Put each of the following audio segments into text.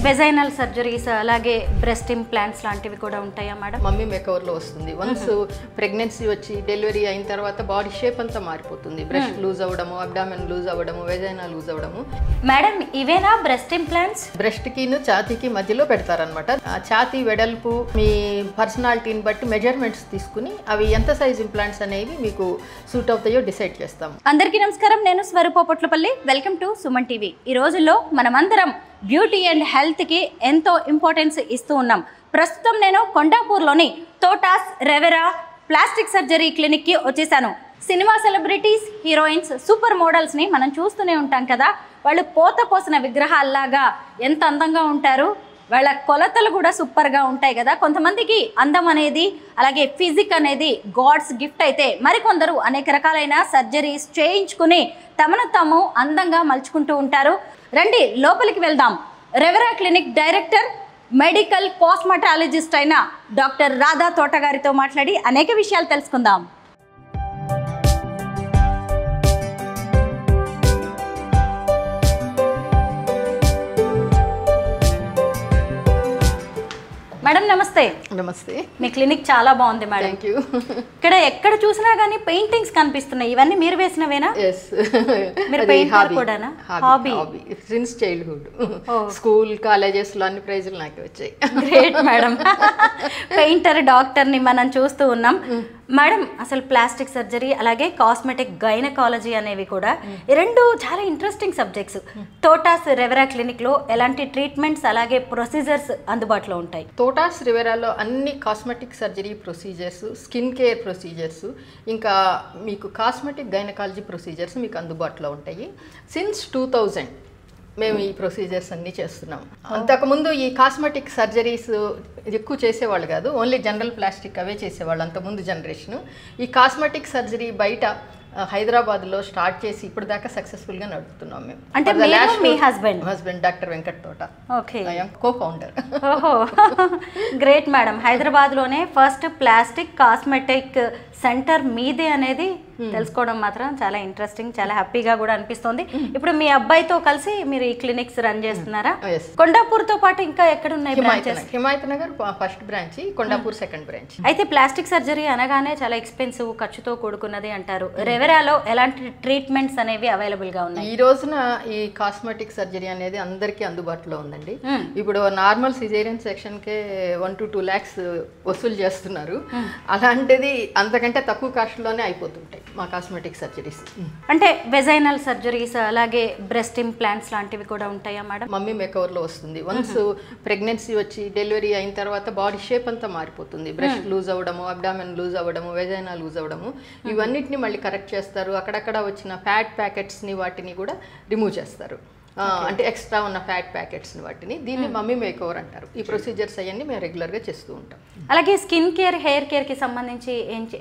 Vaginal surgeries అలాగే breast implants లాంటివి కూడా ఉంటాయా మేడం? మమ్మీ మేకవర్లో వస్తుంది. వన్స్ ప్రెగ్నెన్సీ వచ్చి డెలివరీ అయిన తర్వాత బాడీ షేప్ అంతా మారిపోతుంది. బ్రెస్ట్ లూజ్ అవ్వడము, అబ్డామెన్ లూజ్ అవ్వడము, వెజైనా లూజ్ అవ్వడము. మేడం ఇవేనా బ్రెస్ట్ ఇంప్లాంట్స్? బ్రెస్ట్కి ఛాతీకి మధ్యలో పెడతారనమాట. ఛాతీ వెడల్పు మీ పర్సనాలిటీని బట్టి మెజర్మెంట్స్ తీసుకుని అవి ఎంత సైజ్ ఇంప్లాంట్స్ అనేవి మీకు సూట్ అవుతాయో డిసైడ్ చేస్తాం. అందరికీ నమస్కారం, నేను Swaroopa Potlapalli. Welcome to Suman TV. ఈ రోజుల్లో మనమందరం బ్యూటీ అండ్ హెల్త్కి ఎంతో ఇంపార్టెన్స్ ఇస్తూ ఉన్నాం. ప్రస్తుతం నేను కొండాపూర్లోని తోటాస్ రెవెరా ప్లాస్టిక్ సర్జరీ క్లినిక్కి వచ్చేసాను. సినిమా సెలబ్రిటీస్, హీరోయిన్స్, సూపర్ మోడల్స్ని మనం చూస్తూనే ఉంటాం కదా. వాళ్ళు పోత పోసిన విగ్రహాల్లాగా ఎంత అందంగా ఉంటారు. వాళ్ళ కొలతలు కూడా సూపర్గా ఉంటాయి కదా. కొంతమందికి అందం అనేది అలాగే ఫిజిక్ అనేది గాడ్స్ గిఫ్ట్ అయితే, మరికొందరు అనేక రకాలైన సర్జరీస్ చేయించుకుని తమను తాము అందంగా మలుచుకుంటూ ఉంటారు. రండి లోపలికి వెళ్దాం. రెవెరా క్లినిక్ డైరెక్టర్, మెడికల్ కాస్మెటాలజిస్ట్ అయిన డాక్టర్ రాధా తోట గారితో మాట్లాడి అనేక విషయాలు తెలుసుకుందాం. మేడం నమస్తే. నమస్తే. మీ క్లినిక్ చాలా బాగుంది మేడం. Thank you. ఇక్కడ ఎక్కడ చూసినా కానీ పెయింటింగ్స్ కనిపిస్తున్నాయి. ఇవన్నీ మీరు వేసినవేనా? మీరు పెయింటర్ కూడానా? Hobby since childhood. School colleges లో అన్ని ప్రైజులు నాకు వచ్చాయి. Great madam. పెయింటర్, డాక్టర్ ని మనం చూస్తూ ఉన్నాం. మేడం అసలు ప్లాస్టిక్ సర్జరీ అలాగే కాస్మెటిక్ గైనకాలజీ అనేవి కూడా ఈ రెండు చాలా ఇంట్రెస్టింగ్ సబ్జెక్ట్స్. తోటాస్ రెవెరా క్లినిక్ లో ఎలాంటి ట్రీట్మెంట్స్ అలాగే ప్రొసీజర్స్ అందుబాటులో ఉంటాయి? తోటాస్ రెవెరాలో అన్ని cosmetic surgery procedures, skin care procedures, ఇంకా మీకు కాస్మెటిక్ గైనకాలజీ ప్రొసీజర్స్ మీకు అందుబాటులో ఉంటాయి. సిన్స్ 2000 మేము ఈ ప్రొసీజర్స్ అన్నీ చేస్తున్నాం. అంతకుముందు ఈ కాస్మెటిక్ సర్జరీస్ ఎక్కువ చేసేవాళ్ళు కాదు, ఓన్లీ జనరల్ ప్లాస్టిక్ అవే చేసేవాళ్ళు అంతకుముందు జనరేషన్. ఈ కాస్మెటిక్ సర్జరీ బయట హైదరాబాద్లో స్టార్ట్ చేసి ఇప్పుడు దాకా సక్సెస్ఫుల్గా నడుపుతున్నాం మేము. అంటే మీ హస్బెండ్ డాక్టర్ వెంకట్ తోట. Okay, co founder. ఓహో గ్రేట్ మేడం. హైదరాబాద్లోనే ఫస్ట్ ప్లాస్టిక్ కాస్మెటిక్ సెంటర్ మీదే అనేది తెలుసుకోవడం మాత్రం చాలా ఇంట్రెస్టింగ్, చాలా హ్యాపీగా కూడా అనిపిస్తుంది. ఇప్పుడు మీ అబ్బాయితో కలిసి మీరు ఈ క్లినిక్స్ రన్ చేస్తున్నారా? కొండాపూర్ తో పాటు ఇంకా ఎక్కడ ఉన్నాయి branches? Himayat Nagar first branch, Kondapur second branch. అయితే ప్లాస్టిక్ సర్జరీ అనగానే చాలా ఎక్స్పెన్సివ్, ఖర్చుతో కూడుకున్నది అంటారు. రెవెరాలో ఎలాంటి ట్రీట్మెంట్స్ అనేవి అవైలబుల్ గా ఉన్నాయి? ఈ రోజున ఈ కాస్మెటిక్ సర్జరీ అనేది అందరికీ అందుబాటులో ఉందండి. ఇప్పుడు normal caesarean section K 1 to 2 lakhs వసూలు చేస్తున్నారు. అలాంటిది అంతకంటే తక్కువ కాస్ట్ లోనే అయిపోతుంటాయి మా కాస్మెటిక్ సర్జరీస్. అంటే వెజైనల్ సర్జరీస్ అలాగే బ్రెస్ట్ ఇంప్లాంట్స్ లాంటివి కూడా ఉంటాయా మేడం? మమ్మీ మేకవర్లో వస్తుంది. వన్స్ ప్రెగ్నెన్సీ వచ్చి డెలివరీ అయిన తర్వాత బాడీ షేప్ అంతా మారిపోతుంది. బ్రెస్ట్ లూజ్ అవ్వడము, అబ్డామెన్ లూజ్ అవ్వడము, వెజైనా లూజ్ అవ్వడము, ఇవన్నిటిని మళ్ళీ కరెక్ట్ చేస్తారు. అక్కడక్కడ వచ్చిన ఫ్యాట్ ప్యాకెట్స్ని వాటిని కూడా రిమూవ్ చేస్తారు. అంటే ఎక్స్ట్రా ఉన్న ఫ్యాట్ ప్యాకెట్స్ని వాటిని, దీన్ని మమ్మీ మేకోవర్ అంటారు. ఈ ప్రొసీజర్స్ అవన్నీ మేము రెగ్యులర్గా చేస్తూ ఉంటాం. అలాగే స్కిన్ కేర్, హెయిర్ కేర్కి సంబంధించి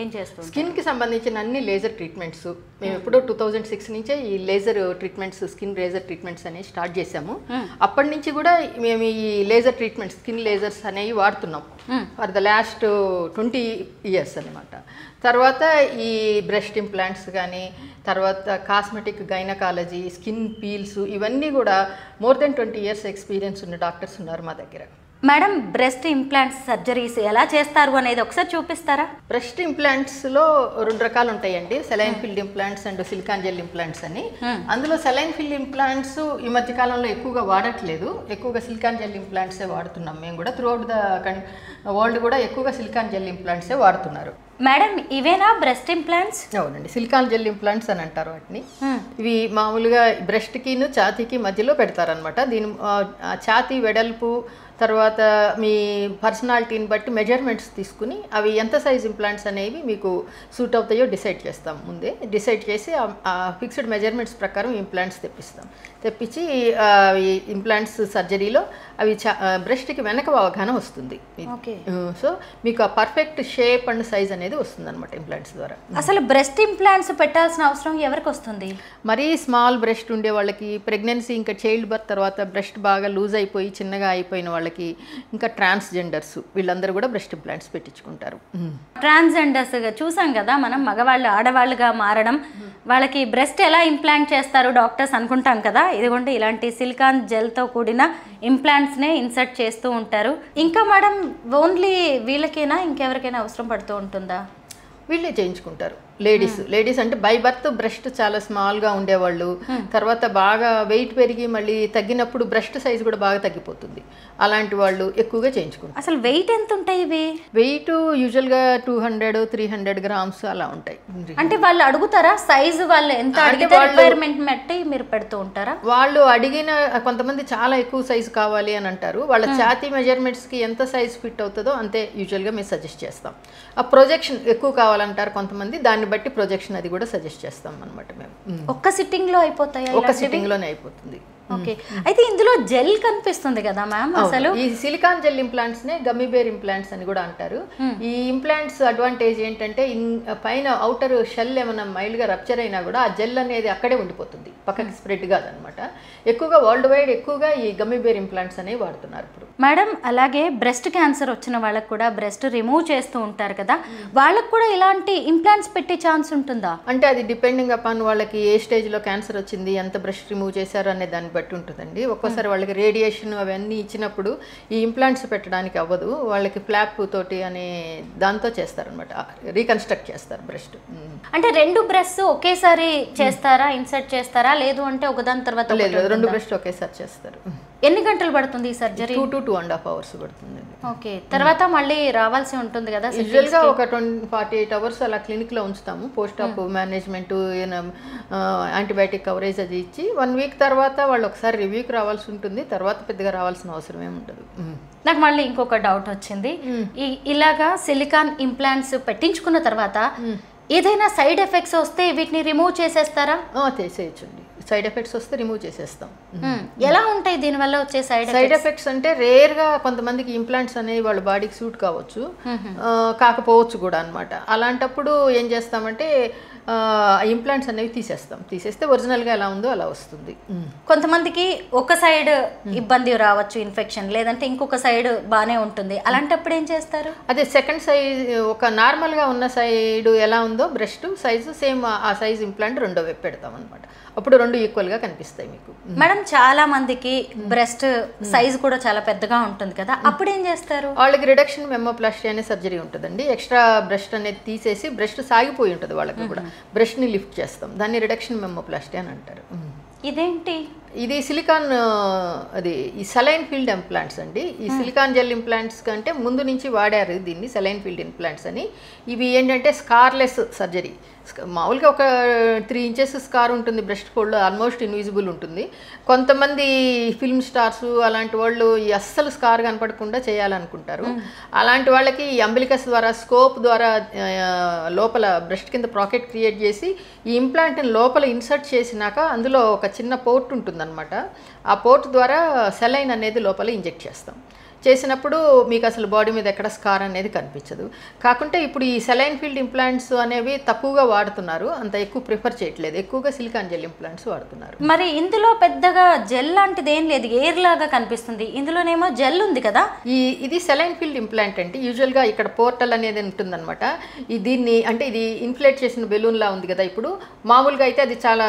ఏం చేస్తాం? స్కిన్కి సంబంధించిన అన్ని లేజర్ ట్రీట్మెంట్స్ మేము ఎప్పుడో 2006 నుంచే ఈ laser treatments, skin laser treatments అనేవి స్టార్ట్ చేసాము. అప్పటి నుంచి కూడా మేము ఈ లేజర్ ట్రీట్మెంట్స్, స్కిన్ లేజర్స్ అనేవి వాడుతున్నాం ఫర్ ద లాస్ట్ 20 years అనమాట. తర్వాత ఈ బ్రెస్ట్ ఇంప్లాంట్స్ కానీ, తర్వాత కాస్మెటిక్ గైనకాలజీ, స్కిన్ పీల్స్, ఇవన్నీ కూడా మోర్ దెన్ 20 years ఎక్స్పీరియన్స్ ఉన్న డాక్టర్స్ ఉన్నారు మా దగ్గర. మేడం బ్రెస్ట్ ఇంప్లాంట్స్ సర్జరీస్ ఎలా చేస్తారు అనేది ఒకసారి చూపిస్తారా? బ్రెస్ట్ ఇంప్లాంట్స్లో 2 రకాలు ఉంటాయండి, saline filled implants and silicone gel implants అని. అందులో సెలైన్ ఫిల్డ్ ఇంప్లాంట్స్ ఈ మధ్య కాలంలో ఎక్కువగా వాడట్లేదు, ఎక్కువగా సిలికాన్ జెల్ ఇంప్లాంట్సే వాడుతున్నాం మేము కూడా. త్రూ అవుట్ ద వరల్డ్ కూడా ఎక్కువగా సిలికాన్ జెల్ ఇంప్లాంట్సే వాడుతున్నారు. మేడం ఇవేనా బ్రెస్ట్ ఇంప్లాంట్స్? అవునండి, సిలికాన్ జెల్ ఇంప్లాంట్స్ అని అంటారు వాటిని. ఇవి మామూలుగా బ్రెస్ట్కి ఛాతీకి మధ్యలో పెడతారనమాట. దీని ఛాతీ వెడల్పు, తర్వాత మీ పర్సనాలిటీని బట్టి మెజర్మెంట్స్ తీసుకుని అవి ఎంత సైజ్ ఇంప్లాంట్స్ అనేవి మీకు సూట్ అవుతాయో డిసైడ్ చేస్తాం. ముందే డిసైడ్ చేసి ఆ ఫిక్స్డ్ మెజర్మెంట్స్ ప్రకారం ఇంప్లాంట్స్ తెప్పించి ఈ ఇంప్లాంట్స్ సర్జరీలో అవి బ్రెస్ట్కి వెనక అవగాహన వస్తుంది. సో మీకు ఆ పర్ఫెక్ట్ షేప్ అండ్ సైజ్ అనేది వస్తుంది అనమాట ఇంప్లాంట్స్ ద్వారా. అసలు బ్రెస్ట్ ఇంప్లాంట్స్ పెట్టాల్సిన అవసరం ఎవరికి వస్తుంది? మరీ స్మాల్ బ్రెస్ట్ ఉండే వాళ్ళకి, ప్రెగ్నెన్సీ ఇంకా చైల్డ్ బర్త్ తర్వాత బ్రెస్ట్ బాగా లూజ్ అయిపోయి చిన్నగా అయిపోయిన వాళ్ళకి, వాళ్ళకి, ఇంకా ట్రాన్స్జెండర్స్ వీళ్ళందరూ కూడా బ్రెస్ట్ ఇంప్లాంట్స్ పెట్టించుకుంటారు. ట్రాన్స్జెండర్స్గా చూసాం కదా మనం, మగవాళ్ళు ఆడవాళ్ళుగా మారడం, వాళ్ళకి బ్రెస్ట్ ఎలా ఇంప్లాంట్ చేస్తారు డాక్టర్స్ అనుకుంటాం కదా, ఇదిగోండి ఇలాంటి సిలికాన్ జెల్తో కూడిన ఇంప్లాంట్స్నే ఇన్సర్ట్ చేస్తూ ఉంటారు. ఇంకా మేడం ఓన్లీ వీళ్ళకైనా ఇంకెవరికైనా అవసరం పడుతూ ఉంటుందా? వీళ్ళే చేయించుకుంటారు. లేడీస్ అంటే బై బర్త్ బ్రెస్ట్ చాలా స్మాల్గా ఉండేవాళ్ళు, తర్వాత బాగా వెయిట్ పెరిగి మళ్ళీ తగ్గినప్పుడు బ్రెస్ట్ సైజ్ కూడా బాగా తగ్గిపోతుంది, అలాంటి వాళ్ళు ఎక్కువగా చేయించుకుంటారు. అసలు వెయిట్ ఎంత ఉంటాయి ఇవి? వెయిట్ యూజువల్గా 200-300 గ్రామ్స్ అలా ఉంటాయి. అంటే వాళ్ళు అడుగుతారా సైజు? వాళ్ళు ఎంత అడిగితే రిక్వైర్మెంట్ బట్టి మీరు పెడుతూ ఉంటారా? వాళ్ళు అడిగిన కొంతమంది చాలా ఎక్కువ సైజు కావాలి అని అంటారు. వాళ్ళ ఛాతీ మెజర్మెంట్స్కి ఎంత సైజ్ ఫిట్ అవుతుందో అంతే యూజువల్గా మేము సజెస్ట్ చేస్తాం. ఆ ప్రొజెక్షన్ ఎక్కువ కావాలంటారు కొంతమంది, దాన్ని బట్టి ప్రొజెక్షన్ అది కూడా సజెస్ట్ చేస్తాం అనమాట మేము. ఒక్క సిట్టింగ్ లో అయిపోతాయా? ఒక సిట్టింగ్ లోనే అయిపోతుంది. ఓకే. అయితే ఇందులో జెల్ కనిపిస్తుంది కదా మ్యామ్, అసలు ఈ సిలికాన్ జెల్ ఇంప్లాంట్స్ నే గమ్మీ బేర్ ఇంప్లాంట్స్ అని కూడా అంటారు. ఈ ఇంప్లాంట్స్ అడ్వాంటేజ్ ఏంటంటే పైన అవుటర్ షెల్ ఏమైనా మైల్డ్ గా రప్చర్ అయినా కూడా ఆ జెల్ అనేది అక్కడే ఉండిపోతుంది, పక్కకి స్ప్రెడ్ కాదనమాట. ఎక్కువగా వరల్డ్ వైడ్ ఎక్కువగా ఈ గమ్మీ బేర్ ఇంప్లాంట్స్ అనేవి వాడుతున్నారు ఇప్పుడు. మేడం అలాగే బ్రెస్ట్ క్యాన్సర్ వచ్చిన వాళ్ళకి కూడా బ్రెస్ట్ రిమూవ్ చేస్తూ ఉంటారు కదా, వాళ్ళకి కూడా ఇలాంటి ఇంప్లాంట్స్ పెట్టే ఛాన్స్ ఉంటుందా? అంటే అది డిపెండింగ్ అపాన్ వాళ్ళకి ఏ స్టేజ్ లో క్యాన్సర్ వచ్చింది, ఎంత బ్రెస్ట్ రిమూవ్ చేశారు అనే దాన్ని బట్టి ఉంటుందండి. ఒక్కోసారి వాళ్ళకి రేడియేషన్ అవన్నీ ఇచ్చినప్పుడు ఈ ఇంప్లాంట్స్ పెట్టడానికి అవ్వదు, వాళ్ళకి ఫ్లాప్ తోటి అనే దాంతో చేస్తారనమాట, రీకన్స్ట్రక్ట్ చేస్తారు బ్రెస్ట్. అంటే రెండు బ్రెస్ట్ ఒకేసారి చేస్తారా, ఇన్సర్ట్ చేస్తారా, లేదు అంటే ఒకదాని తర్వాత? లేదు, రెండు బ్రెస్ట్ ఒకేసారి చేస్తారు. ఎన్ని గంటలు పడుతుంది ఈ సర్జరీ? 2 to 2.5 hours పడుతుంది. ఓకే. తర్వాత మళ్ళీ రావాల్సి ఉంటుంది కదా? యూజువల్గా ఒక 48 hours అలా క్లినిక్లో ఉంచుతాము. పోస్ట్ ఆప్ మేనేజ్మెంట్, యాంటీబయాటిక్ కవరేజ్ అది ఇచ్చి 1 week తర్వాత వాళ్ళు ఒకసారి రివ్యూకి రావాల్సి ఉంటుంది. తర్వాత పెద్దగా రావాల్సిన అవసరం ఏమి ఉండదు. నాకు మళ్ళీ ఇంకొక డౌట్ వచ్చింది. ఇలాగా సిలికాన్ ఇంప్లాంట్స్ పెట్టించుకున్న తర్వాత ఏదైనా సైడ్ ఎఫెక్ట్స్ వస్తే వీటిని రిమూవ్ చేసేస్తారా? చేసేయచ్చండి. సైడ్ ఎఫెక్ట్స్ వస్తే రిమూవ్ చేసేస్తాం. ఎలా ఉంటాయి దీనివల్ల వచ్చే సైడ్ ఎఫెక్ట్స్? అంటే రేర్గా కొంతమందికి ఇంప్లాంట్స్ అనేవి వాళ్ళ బాడీకి సూట్ కావచ్చు, కాకపోవచ్చు కూడా అనమాట. అలాంటప్పుడు ఏం చేస్తామంటే ఇంప్లాంట్స్ అనేవి తీసేస్తే ఒరిజినల్గా ఎలా ఉందో అలా వస్తుంది. కొంతమందికి ఒక సైడ్ ఇబ్బంది రావచ్చు, ఇన్ఫెక్షన్, లేదంటే ఇంకొక సైడ్ బాగానే ఉంటుంది, అలాంటప్పుడు ఏం చేస్తారు? అదే సెకండ్ సైజ్, ఒక నార్మల్గా ఉన్న సైడ్ ఎలా ఉందో బ్రెస్ట్ సైజు సేమ్ ఆ సైజ్ ఇంప్లాంట్ రెండో వైపు పెడతాం అనమాట. అప్పుడు రెండు ఈక్వల్గా కనిపిస్తాయి మీకు. మేడం చాలా మందికి బ్రెస్ట్ సైజ్ కూడా చాలా పెద్దగా ఉంటుంది కదా, అప్పుడు ఏం చేస్తారు? వాళ్ళకి రిడక్షన్ మెమోప్లాస్టీ అనే సర్జరీ ఉంటుందండి. ఎక్స్ట్రా బ్రెస్ట్ అనేది తీసేసి, బ్రెస్ట్ సాగిపోయి ఉంటుంది వాళ్ళకి కూడా, బ్రెస్ట్ని లిఫ్ట్ చేస్తాం. దాన్ని రిడక్షన్ మెమోప్లాస్టీ అని అంటారు. ఇదేంటి? ఇది సిలికాన్, అది ఈ సెలైన్ ఫీల్డ్ ఇంప్లాంట్స్ అండి. ఈ సిలికాన్ జెల్ ఇంప్లాంట్స్ కంటే ముందు నుంచి వాడారు దీన్ని సెలైన్ ఫీల్డ్ ఇంప్లాంట్స్ అని. ఇవి ఏంటంటే స్కార్లెస్ సర్జరీ. మామూలుగా ఒక 3 inches స్కార్ ఉంటుంది బ్రెస్ట్ ఫోల్డ్లో, ఆల్మోస్ట్ ఇన్విజిబుల్ ఉంటుంది. కొంతమంది ఫిల్మ్ స్టార్స్ అలాంటి వాళ్ళు ఈ అస్సలు స్కార్ కనపడకుండా చేయాలనుకుంటారు. అలాంటి వాళ్ళకి ఈ అంబిలికస్ ద్వారా, స్కోప్ ద్వారా లోపల బ్రెస్ట్ కింద ప్రాకెట్ క్రియేట్ చేసి ఈ ఇంప్లాంట్ని లోపల ఇన్సర్ట్ చేసినాక అందులో ఒక చిన్న పోర్ట్ ఉంటుందన్నమాట. ఆ పోర్ట్ ద్వారా సెలైన్ అనేది లోపల ఇంజెక్ట్ చేసినప్పుడు మీకు అసలు బాడీ మీద ఎక్కడ స్కార్ అనేది కనిపించదు. కాకుంటే ఇప్పుడు ఈ సెలైన్ ఫీల్డ్ ఇంప్లాంట్స్ అనేవి తక్కువగా వాడుతున్నారు, అంత ఎక్కువ ప్రిఫర్ చేయట్లేదు, ఎక్కువగా సిలికాన్ జెల్ ఇంప్లాంట్స్ వాడుతున్నారు. మరి ఇందులో పెద్దగా జెల్ లాంటిది ఏం లేదు, ఎయిర్ లాగా కనిపిస్తుంది, ఇందులోనేమో జెల్ ఉంది కదా. ఇది సెలైన్ ఫీల్డ్ ఇంప్లాంట్ అంటే యూజువల్గా ఇక్కడ పోర్టల్ అనేది ఉంటుందన్నమాట. దీన్ని అంటే ఇది ఇన్ఫ్లేట్ చేసిన బెలూన్ లా ఉంది కదా. ఇప్పుడు మామూలుగా అయితే అది చాలా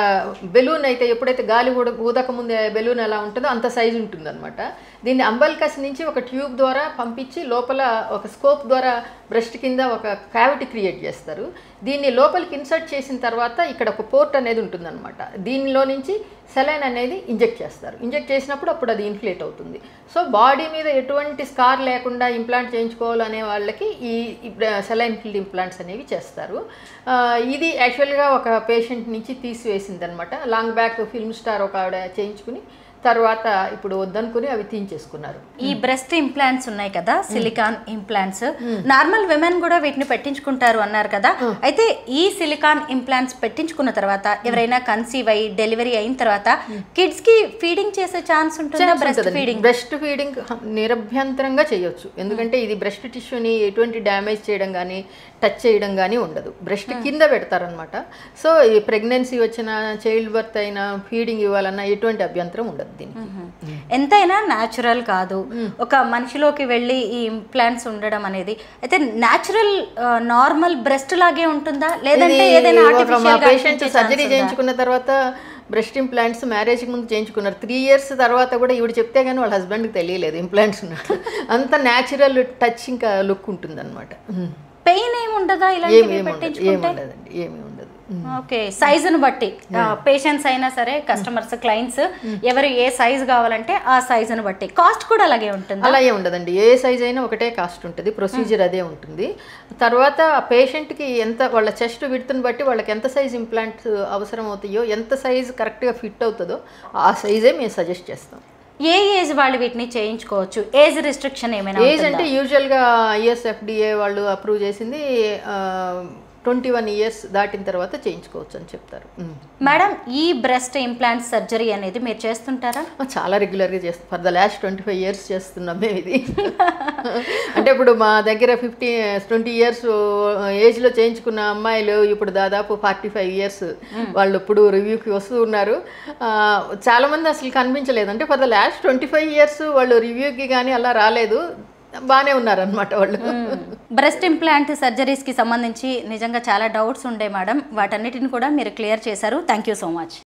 బెలూన్ అయితే ఎప్పుడైతే గాలి ఊదక ముందే బెలూన్ ఎలా ఉంటుందో అంత సైజు ఉంటుందన్నమాట. దీన్ని అంబల్కస్ నుంచి ఒక ట్యూబ్ ద్వారా పంపించి లోపల ఒక స్కోప్ ద్వారా బ్రెస్ట్ కింద ఒక క్యావిటీ క్రియేట్ చేస్తారు. దీన్ని లోపలికి ఇన్సర్ట్ చేసిన తర్వాత ఇక్కడ ఒక పోర్ట్ అనేది ఉంటుందన్నమాట. దీనిలో నుంచి సెలైన్ అనేది ఇంజెక్ట్ చేస్తారు. ఇంజెక్ట్ చేసినప్పుడు అప్పుడు అది ఇన్ఫ్లేట్ అవుతుంది. సో బాడీ మీద ఎటువంటి స్కార్ లేకుండా ఇంప్లాంట్ చేయించుకోవాలనే వాళ్ళకి ఈ సెలైన్ ఫీల్డ్ ఇంప్లాంట్స్ అనేవి చేస్తారు. ఇది యాక్చువల్గా ఒక పేషెంట్ నుంచి తీసివేసిందనమాట. లాంగ్ బ్యాక్ ఫిల్మ్ స్టార్ ఒక ఆవిడ చేయించుకుని తర్వాత ఇప్పుడు వద్దనుకుని అవి తీయించేసుకున్నారు. ఈ బ్రెస్ట్ ఇంప్లాంట్స్ ఉన్నాయి కదా, సిలికాన్ ఇంప్లాంట్స్, నార్మల్ విమెన్ కూడా వీటిని పెట్టించుకుంటారు అన్నారు కదా. అయితే ఈ సిలికాన్ ఇంప్లాంట్స్ పెట్టించుకున్న తర్వాత ఎవరైనా కన్సీవ్ అయ్యి డెలివరీ అయిన తర్వాత కిడ్స్ కి ఫీడింగ్ చేసే ఛాన్స్ ఉంటుందా? బ్రెస్ట్ ఫీడింగ్ నిరభ్యంతరంగా చేయొచ్చు. ఎందుకంటే ఇది బ్రెస్ట్ టిష్యూని ఎటువంటి డ్యామేజ్ చేయడం కానీ టచ్ చేయడం కానీ ఉండదు. బ్రెస్ట్ కింద పెడతారనమాట. సో ఈ ప్రెగ్నెన్సీ వచ్చిన, చైల్డ్ బర్త్ అయినా, ఫీడింగ్ ఇవ్వాలన్నా ఎటువంటి అభ్యంతరం ఉండదు దీనికి. ఎంతైనా న్యాచురల్ కాదు, ఒక మనిషిలోకి వెళ్ళి ఈ ఇంప్లాంట్స్ ఉండడం అనేది. అయితే న్యాచురల్ నార్మల్ బ్రెస్ట్ లాగే ఉంటుందా, లేదంటే ఏదైనా మా పేషెంట్ సర్జరీ చేయించుకున్న తర్వాత బ్రెస్ట్ ఇంప్లాంట్స్ మ్యారేజ్కి ముందు చేయించుకున్నారు. 3 years తర్వాత కూడా ఈవిడ చెప్తే కానీ వాళ్ళ హస్బెండ్కి తెలియలేదు ఇంప్లాంట్స్ ఉన్నట్టు. అంత న్యాచురల్ టచ్ ఇంకా లుక్ ఉంటుంది అనమాట. పెయిన్ ఏమి ఉండదా ఇలా పెట్టించుకుంటే? ఉండదండి, ఏమీ ఉండదు. ఓకే, సైజును బట్టి పేషెంట్స్ అయినా సరే, కస్టమర్స్, క్లయింట్స్ ఎవరు ఏ సైజ్ కావాలంటే ఆ సైజును బట్టి కాస్ట్ కూడా అలాగే ఉంటుంది. అలాగే ఉండదండి, ఏ సైజ్ అయినా ఒకటే కాస్ట్ ఉంటుంది, ప్రొసీజర్ అదే ఉంటుంది. తర్వాత ఆ పేషెంట్కి ఎంత, వాళ్ళ చెస్ట్ విడ్త్ని బట్టి వాళ్ళకి ఎంత సైజ్ ఇంప్లాంట్స్ అవసరం అవుతాయో, ఎంత సైజ్ కరెక్ట్గా ఫిట్ అవుతుందో ఆ సైజే మేము సజెస్ట్ చేస్తాం. ఏ ఏజ్ వాళ్ళు వీటిని చేయించుకోవచ్చు? ఏజ్ రిస్ట్రిక్షన్ ఏమైనా? ఏజ్ అంటే యూజువల్గా ISFDA వాళ్ళు అప్రూవ్ చేసింది 21 years దాటిన తర్వాత చేయించుకోవచ్చు అని చెప్తారు. మేడం, ఈ బ్రెస్ట్ ఇంప్లాంట్ సర్జరీ అనేది మీరు చేస్తుంటారా? చాలా రెగ్యులర్గా చేస్తాం. ఫర్ ద లాస్ట్ 25 years చేస్తున్నాం మేము ఇది. అంటే ఇప్పుడు మా దగ్గర 20 years ఏజ్లో చేయించుకున్న అమ్మాయిలు ఇప్పుడు దాదాపు 45 years వాళ్ళు ఇప్పుడు రివ్యూకి వస్తూ ఉన్నారు. చాలామంది అసలు కనిపించలేదు. అంటే ఫర్ ద లాస్ట్ 25 years వాళ్ళు రివ్యూకి కానీ అలా రాలేదు, బాగానే ఉన్నారనమాట వాళ్ళు. బ్రెస్ట్ ఇంప్లాంట్ సర్జరీస్కి సంబంధించి నిజంగా చాలా డౌట్స్ ఉండే మేడం, వాటన్నిటిని కూడా మీరు క్లియర్ చేశారు. Thank you so much.